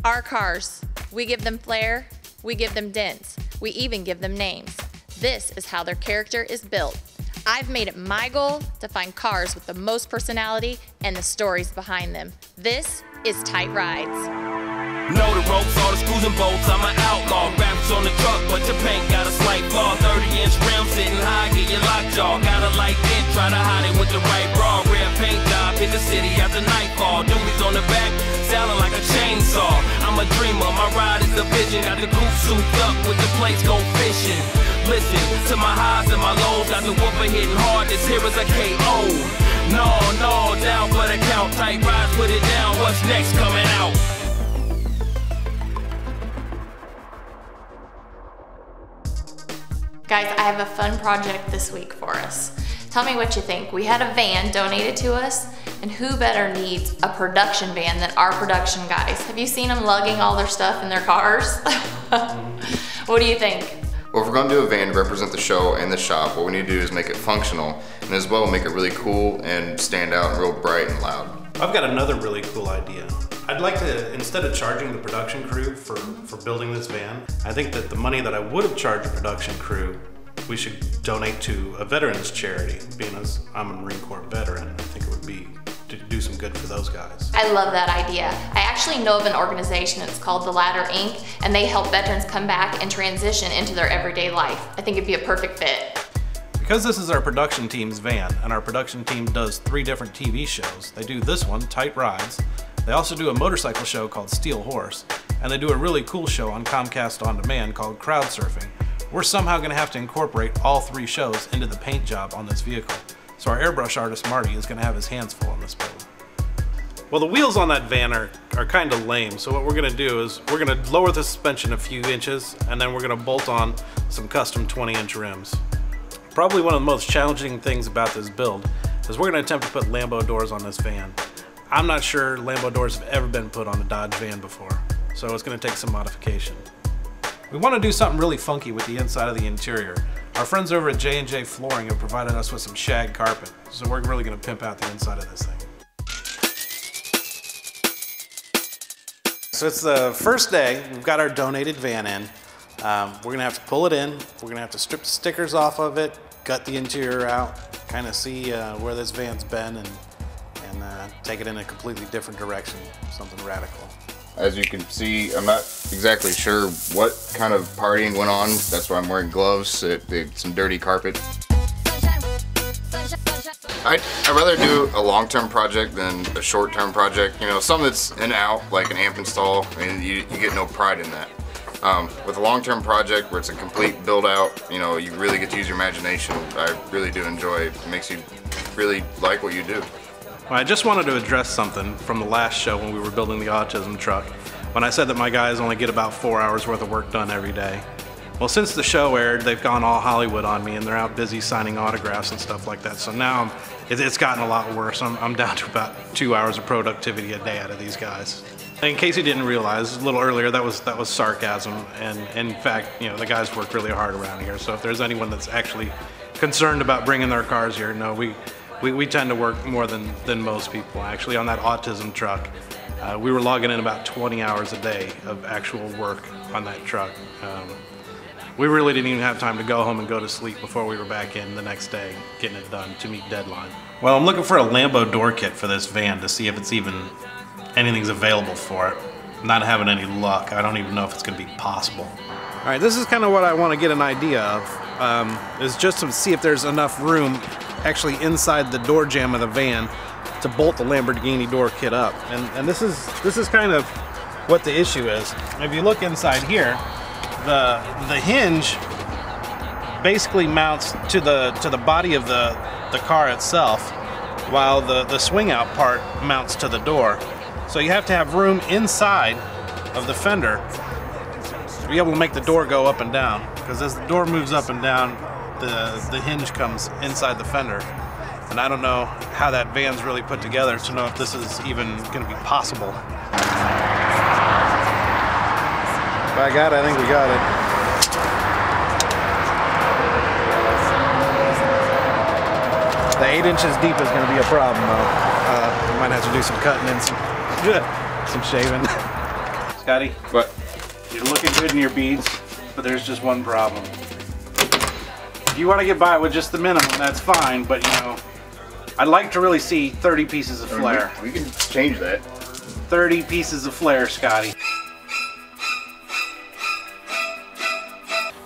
Our cars, we give them flair, we give them dents, we even give them names. This is how their character is built. I've made it my goal to find cars with the most personality and the stories behind them. This is Tite Rides. Know the ropes, all the screws and bolts, I'm an outlaw. Graphics on the truck, but your paint got a slight flaw. 30-inch rim sitting high, get your lockjaw. Got a light dent, try to hide it with the right bra. Rare paint job, hit the city after nightfall. Duties on the back, sounding like a chainsaw. I'm a dreamer, my ride is a vision. Got the coupe souped up with the plates, go fishing. Listen to my highs and my lows, got the whooper hitting hard, this here is a KO. No, down for the count, Tite Rides, put it down, what's next coming out? Guys, I have a fun project this week for us. Tell me what you think. We had a van donated to us, and who better needs a production van than our production guys? Have you seen them lugging all their stuff in their cars? What do you think? Well, if we're going to do a van to represent the show and the shop, what we need to do is make it functional, and as well make it really cool and stand out and real bright and loud. I've got another really cool idea. I'd like to, instead of charging the production crew for building this van, I think that the money that I would have charged the production crew, we should donate to a veterans charity. Being as I'm a Marine Corps veteran, I think it would be to do some good for those guys. I love that idea. I actually know of an organization, it's called The Ladder Inc., and they help veterans come back and transition into their everyday life. I think it'd be a perfect fit. Because this is our production team's van, and our production team does 3 different TV shows. They do this one, Tite Rides. They also do a motorcycle show called Steel Horse, and they do a really cool show on Comcast On Demand called Crowd Surfing. We're somehow going to have to incorporate all 3 shows into the paint job on this vehicle. So our airbrush artist Marty is going to have his hands full on this build. Well, the wheels on that van are kind of lame, so what we're going to do is we're going to lower the suspension a few inches, and then we're going to bolt on some custom 20-inch rims. Probably one of the most challenging things about this build is we're going to attempt to put Lambo doors on this van. I'm not sure Lambo doors have ever been put on a Dodge van before, so it's going to take some modification. We want to do something really funky with the inside of the interior. Our friends over at J&J Flooring have provided us with some shag carpet, so we're really going to pimp out the inside of this thing. So it's the first day, we've got our donated van in. We're going to have to pull it in, we're going to have to strip the stickers off of it, gut the interior out, kind of see where this van's been and take it in a completely different direction, something radical. As you can see, I'm not exactly sure what kind of partying went on. That's why I'm wearing gloves, some dirty carpet. I'd rather do a long-term project than a short-term project. You know, something that's in and out, like an amp install, and you get no pride in that. With a long-term project where it's a complete build-out, you know, you really get to use your imagination. I really do enjoy it. It makes you really like what you do. Well, I just wanted to address something from the last show when we were building the autism truck, when I said that my guys only get about 4 hours worth of work done every day. Well, since the show aired, they've gone all Hollywood on me and they're out busy signing autographs and stuff like that. So now it's gotten a lot worse. I'm down to about 2 hours of productivity a day out of these guys. And in case you didn't realize, a little earlier, that was sarcasm. And in fact, you know, the guys work really hard around here. So if there's anyone that's actually concerned about bringing their cars here, no, we tend to work more than most people. Actually, on that autism truck, we were logging in about 20 hours a day of actual work on that truck. We really didn't even have time to go home and go to sleep before we were back in the next day getting it done to meet deadline. Well, I'm looking for a Lambo door kit for this van to see if it's even anything's available for it. I'm not having any luck. I don't even know if it's going to be possible. All right, this is kind of what I want to get an idea of, is just to see if there's enough room actually inside the door jamb of the van to bolt the Lamborghini door kit up. And this is kind of what the issue is. If you look inside here, the hinge basically mounts to the body of the car itself, while the swing out part mounts to the door. So you have to have room inside of the fender to be able to make the door go up and down, because as the door moves up and down, the hinge comes inside the fender. And I don't know how that van's really put together to know if this is even going to be possible. By God, I think we got it. The 8 inches deep is going to be a problem, though. We might have to do some cutting and some shaving. It's Scotty, But you're looking good in your beads, but there's just one problem. If you want to get by with just the minimum, that's fine, but you know, I'd like to really see 30 pieces of flare. we can change that. 30 pieces of flare, Scotty.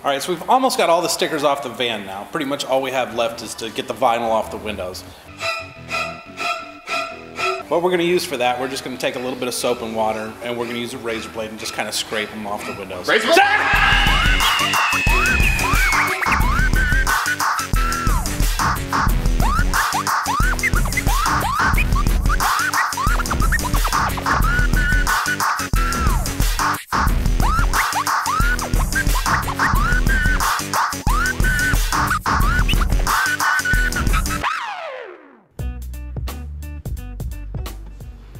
All right, so we've almost got all the stickers off the van now. Pretty much all we have left is to get the vinyl off the windows. What we're gonna use for that, we're just gonna take a little bit of soap and water, and we're gonna use a razor blade and just kind of scrape them off the windows. Razor blade?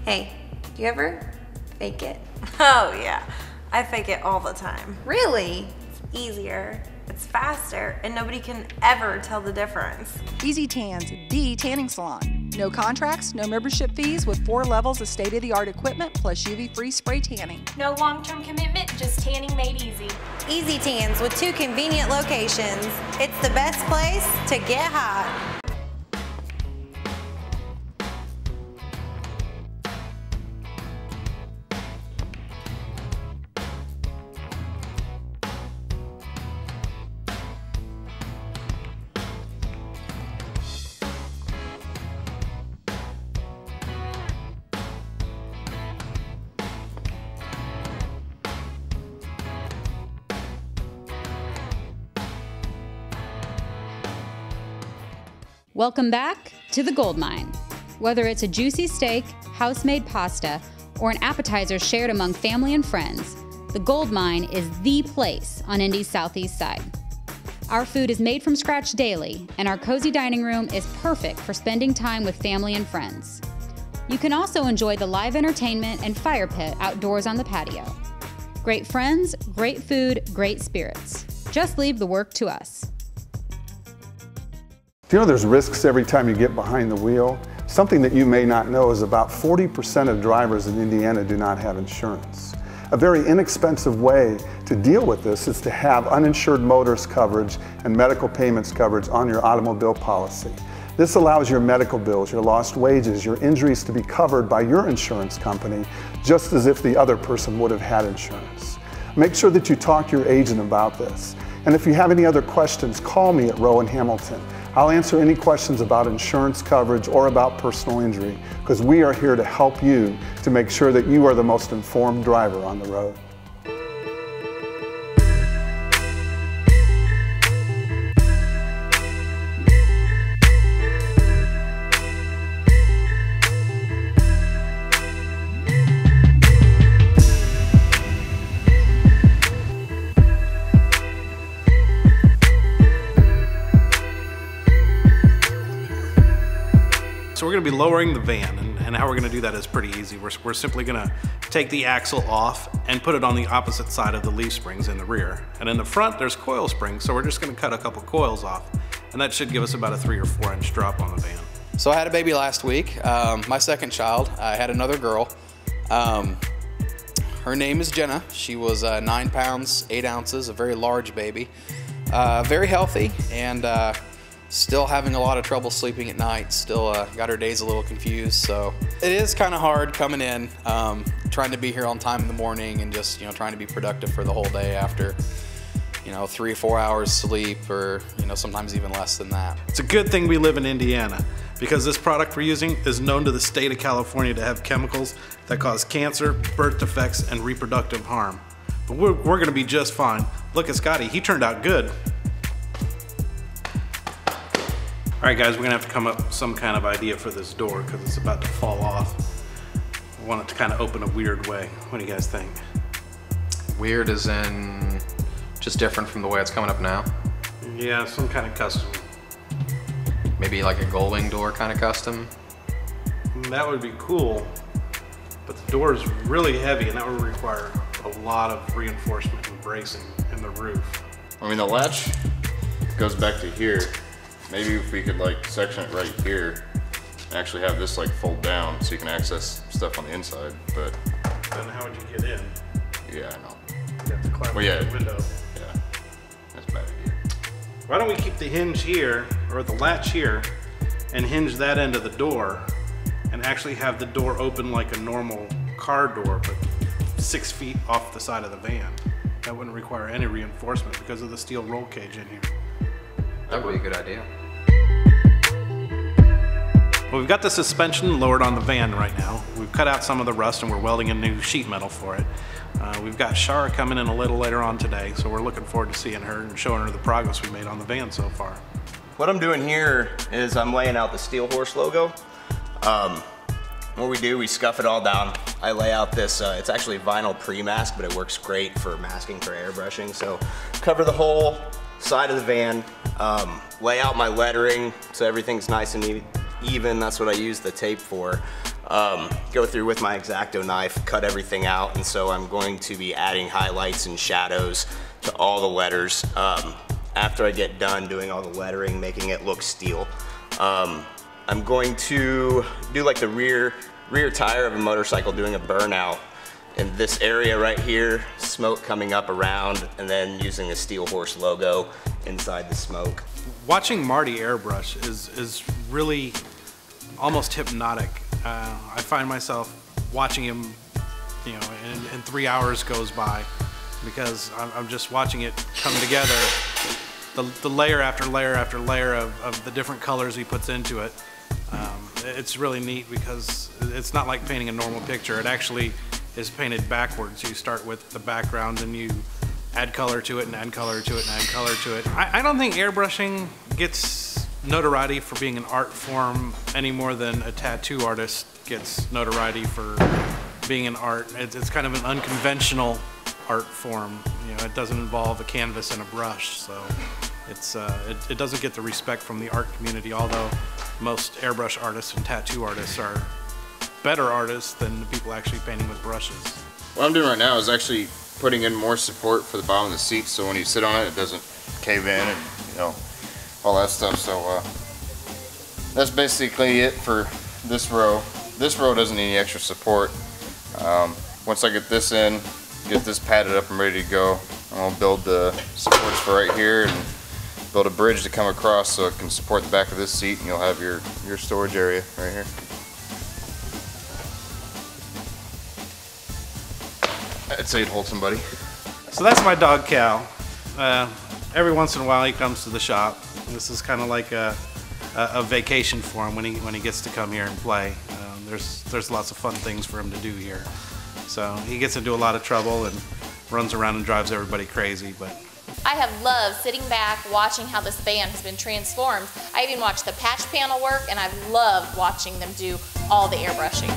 Hey, do you ever fake it? Oh yeah, I fake it all the time. Really? It's easier, it's faster, and nobody can ever tell the difference. Easy Tans, the tanning salon. No contracts, no membership fees with 4 levels of state-of-the-art equipment plus UV-free spray tanning. No long-term commitment, just tanning made easy. Easy Tans with 2 convenient locations. It's the best place to get hot. Welcome back to the Gold Mine. Whether it's a juicy steak, house-made pasta, or an appetizer shared among family and friends, the Gold Mine is the place on Indy's southeast side. Our food is made from scratch daily, and our cozy dining room is perfect for spending time with family and friends. You can also enjoy the live entertainment and fire pit outdoors on the patio. Great friends, great food, great spirits. Just leave the work to us. You know, there's risks every time you get behind the wheel. Something that you may not know is about 40% of drivers in Indiana do not have insurance. A very inexpensive way to deal with this is to have uninsured motorist coverage and medical payments coverage on your automobile policy. This allows your medical bills, your lost wages, your injuries to be covered by your insurance company, just as if the other person would have had insurance. Make sure that you talk to your agent about this. And if you have any other questions, call me at Rowan Hamilton. I'll answer any questions about insurance coverage or about personal injury, because we are here to help you to make sure that you are the most informed driver on the road. So we're going to be lowering the van, and how we're going to do that is pretty easy. We're simply going to take the axle off and put it on the opposite side of the leaf springs in the rear. And in the front, there's coil springs, so we're just going to cut a couple coils off, and that should give us about a 3 or 4 inch drop on the van. So I had a baby last week, my second child. I had another girl. Her name is Jenna. She was 9 pounds, 8 ounces, a very large baby. Very healthy, and still having a lot of trouble sleeping at night. Still got her days a little confused. So it is kind of hard coming in, trying to be here on time in the morning and just, you know, trying to be productive for the whole day after, you know, 3 or 4 hours sleep, or, you know, sometimes even less than that. It's a good thing we live in Indiana, because this product we're using is known to the state of California to have chemicals that cause cancer, birth defects, and reproductive harm. But we're going to be just fine. Look at Scotty, he turned out good. All right, guys, we're gonna have to come up with some kind of idea for this door because it's about to fall off. I want it to kind of open a weird way. What do you guys think? Weird as in just different from the way it's coming up now? Yeah, some kind of custom. Maybe like a gull-wing door kind of custom? That would be cool, but the door is really heavy and that would require a lot of reinforcement and bracing in the roof. I mean, the latch goes back to here. Maybe if we could like section it right here, and actually have this like fold down so you can access stuff on the inside, but. Then how would you get in? Yeah, I know. You have to climb Well, yeah. the window. Yeah, that's a bad idea. Why don't we keep the hinge here, or the latch here, and hinge that end of the door, and actually have the door open like a normal car door, but 6 feet off the side of the van. That wouldn't require any reinforcement because of the steel roll cage in here. That would be a good idea. Well, we've got the suspension lowered on the van right now. We've cut out some of the rust and we're welding a new sheet metal for it. We've got Shara coming in a little later on today, so we're looking forward to seeing her and showing her the progress we made on the van so far. What I'm doing here is I'm laying out the Steel Horse logo. What we do, we scuff it all down. I lay out this, it's actually vinyl pre-mask, but it works great for masking for airbrushing. So cover the whole side of the van, lay out my lettering so everything's nice and even. That's what I use the tape for. Go through with my X-Acto knife, cut everything out, and so I'm going to be adding highlights and shadows to all the letters after I get done doing all the lettering, making it look steel. I'm going to do like the rear tire of a motorcycle, doing a burnout in this area right here, smoke coming up around, and then using the Steel Horse logo inside the smoke. Watching Marty airbrush is really almost hypnotic. I find myself watching him, you know, and 3 hours goes by because I'm just watching it come together. The layer after layer after layer of the different colors he puts into it. It's really neat because it's not like painting a normal picture. It actually is painted backwards. You start with the background and you add color to it and add color to it and add color to it. I don't think airbrushing gets notoriety for being an art form any more than a tattoo artist gets notoriety for being an art. It's kind of an unconventional art form. You know, it doesn't involve a canvas and a brush, so it doesn't get the respect from the art community, although most airbrush artists and tattoo artists are better artists than the people actually painting with brushes. What I'm doing right now is actually putting in more support for the bottom of the seat, so when you sit on it, it doesn't cave in and, you know, all that stuff. So that's basically it for this row. This row doesn't need any extra support. Once I get this in, get this padded up and ready to go, I'll build the supports for right here and build a bridge to come across so it can support the back of this seat, and you'll have your storage area right here. I'd say it'd hold somebody. So that's my dog Cal. Every once in a while he comes to the shop. This is kind of like a vacation for him when he gets to come here and play. There's lots of fun things for him to do here. So he gets into a lot of trouble and runs around and drives everybody crazy, but I have loved sitting back watching how this van has been transformed. I even watched the patch panel work, and I've loved watching them do all the airbrushing.